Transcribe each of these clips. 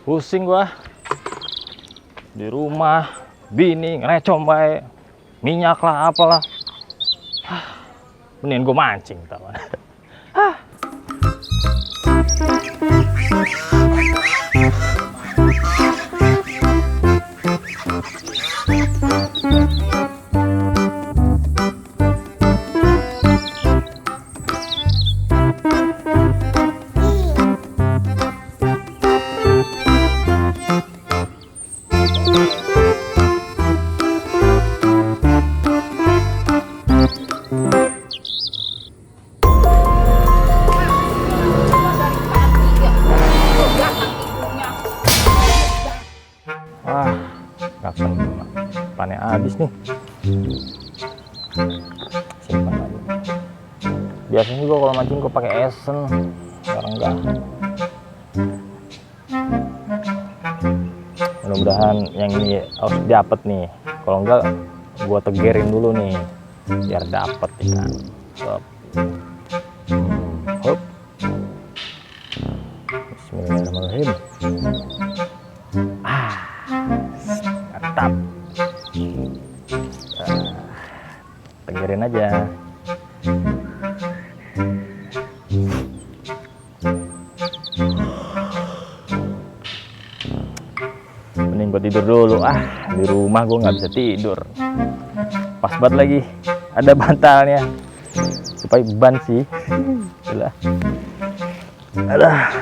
Pusing gua di rumah, bini ngerecom bae, minyak lah apalah. Mendingan gua mancing tau. Gak kena, pannya habis nih. Simpan lagi. Biasanya juga kalau mancing gue pakai esen, sekarang enggak. Mudah-mudahan yang ini harus dapet nih. Kalau enggak, gue tegerin dulu nih, biar dapet ikan. Hop. Bismillahirrahmanirrahim. Mantap. Tegerin aja. Mending gue tidur dulu. Di rumah gue nggak bisa tidur. Pas banget lagi ada bantalnya supaya ban sih. Udah. Alah.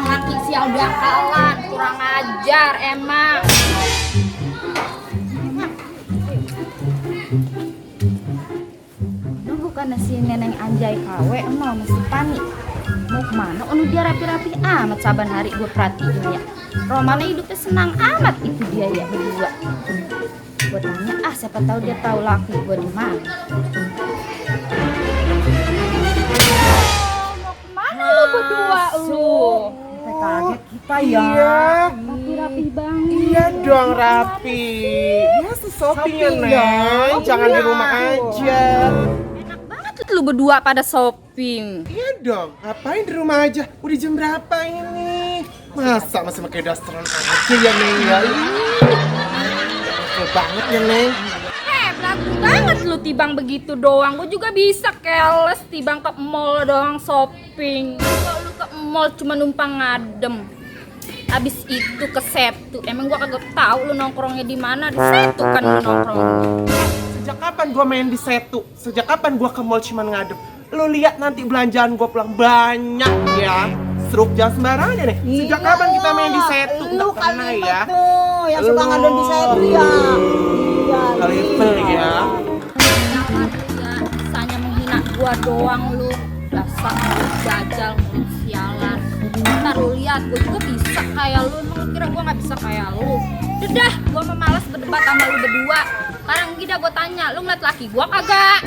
Laki sial bakalan, kurang ajar emang. Lu bukan si neneng anjay kawe emang masih panik. Mau kemana? Oh dia rapi-rapi amat saban hari gue perhatiin ya. Romana hidupnya senang amat itu dia ya berdua. Gue tanya siapa tahu dia tahu laki gue di mana. Lu berdua lu. Kaget kita ya. Iya. Rapi-rapi banget. Iya dong rapi. Ya shoppingnya Neng. Jangan di rumah aja. Enak banget lu berdua pada shopping. Iya dong. Ngapain di rumah aja? Udah jam berapa ini? Masa masih pakai dasteran aja ya Neng ya? Kesel banget ya Neng. Belagu banget lu tibang begitu doang. Gue juga bisa keles tibang ke mall doang shopping. Kalau lu ke mall cuma numpang ngadem. Abis itu ke Setu. Emang gua kagak tahu lu nongkrongnya di mana. Di Setu kan lu nongkrongnya. Sejak kapan gua main di Setu? Sejak kapan gua ke mall cuma ngadep? Lu lihat nanti belanjaan gua pulang banyak ya. Struk jangan sembarangan ya nih. Sejak kapan kita main di Setu? Lu Nggak pernah ya. tuh yang suka ngadon di Setu ya. Iya. Kalian ya. Jangan ya. Bisanya menghina gua doang lu. Dasar mulut jajal, mulut sialan. Ntar lu lihat, gua juga bisa kayak lu. Lu kira gua nggak bisa kayak lu? Udah, gua mah malas berdebat sama lu berdua. Sekarang gini gua tanya, lu ngeliat laki gua kagak?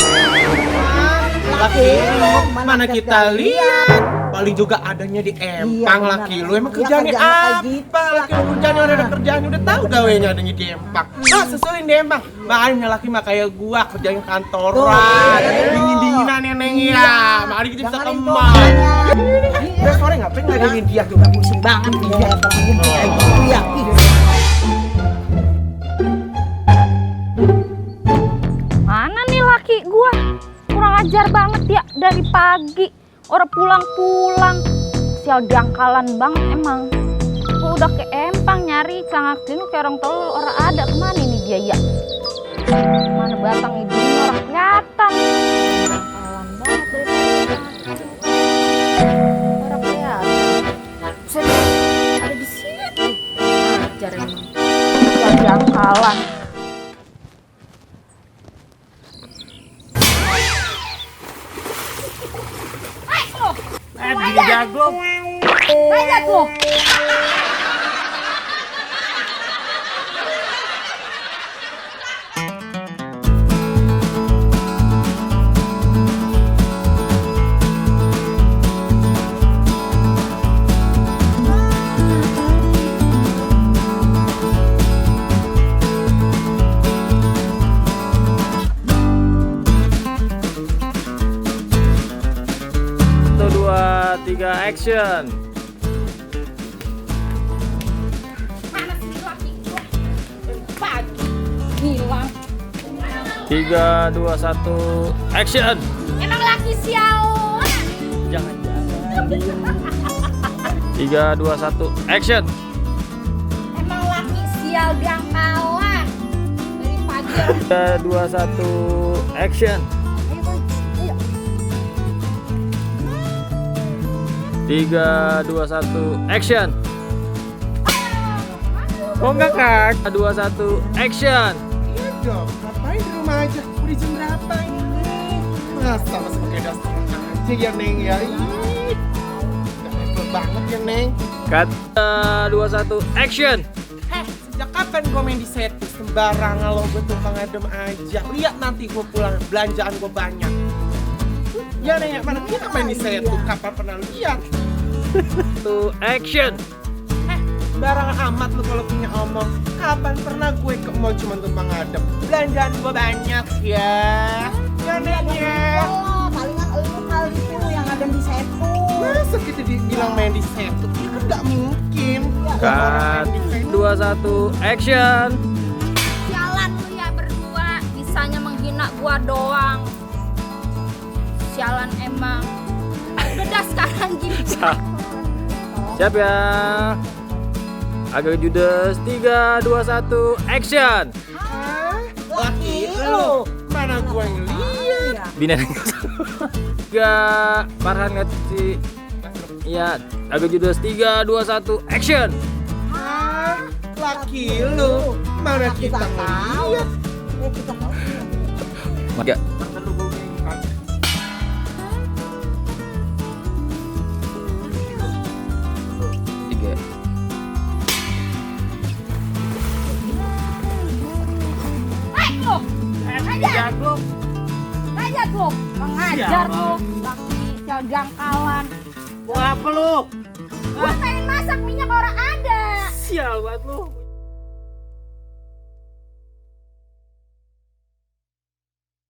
Laki lu mana kita lihat? Paling juga adanya di Empang laki lu. Emang kerjaannya apa? Laki lu kerjaannya udah ada kerjaannya, udah tahu gawenya adanya di Empang. Sesuai di Empang. Makanya laki mah kayak gua kerjanya kantoran. Dingin-dinginan neneng ya. Makanya kita bisa kemal. Udah sore ngapain ngademin dia tuh? Pusing banget dia bangun kayak gitu ya. Mana nih laki gua? Kurang ajar banget ya dari pagi. Orang pulang-pulang. Sial dangkalan banget emang. Gua udah ke Empang nyari celana klinu kayak orang tolol. Orang ada kemana nih dia ya? Mana batang hidungnya orang kelihatan. Dangkalan banget dari pagi. Orang kelihatan. Ada di sini. Ajar emang. Sial dangkalan. Jago. Banyak loh. action. Mana sih laki gua? Dari pagi hilang. 3, 2, 1, action. Emang laki sialan. Jangan diem. 3, 2, 1, action. Emang laki sial jangkalan. Dari pagi 3, 2, 1, action. Ayo, Bang. Ayo. 3, 2, 1, action. Oh enggak kak? 2, 1, action. Iya dong, ngapain di rumah aja? Udah jam berapa ini? Masa masih pakai daster aja ya Neng ya? Ih, udah level banget ya Neng. Cut. 2, 1, action. Sejak kapan gue main di setu? Sembarangan lo, gue tukang adem aja. Lihat nanti gue pulang, belanjaan gue banyak. Ya Neng, ya, mana kita main di setu? Kapan pernah lihat? 2, action. Sembarangan amat lu kalau punya omong. Kapan pernah gue ke mall cuma tumpang ngadem? Belanjaan gue banyak ya. Ya Neng ya. Oh, palingan elu kali itu yang ada di setu. Masa kita dibilang main di setu? Ya kan gak mungkin. Cut. 2, 1, action. Sialan lu ya berdua, bisanya menghina gua doang. Sialan emang. Udah dah sekarang gini. Siap ya. Agak judes. 3, 2, 1, action. Laki lu. Mana gue ngeliat? Bina 3, Farhan ngasih. Ya, agak judes. 3, 2, 1, action. Laki lu. Mana kita tahu. ngeliat? Ya kita tahu. 3. Hei lu, ajar lu. Ajar lu, mengajar lu. Laki sial jangkalan. Mau apa lu? Gua pengen masak minyak orang ada. Sial banget lu.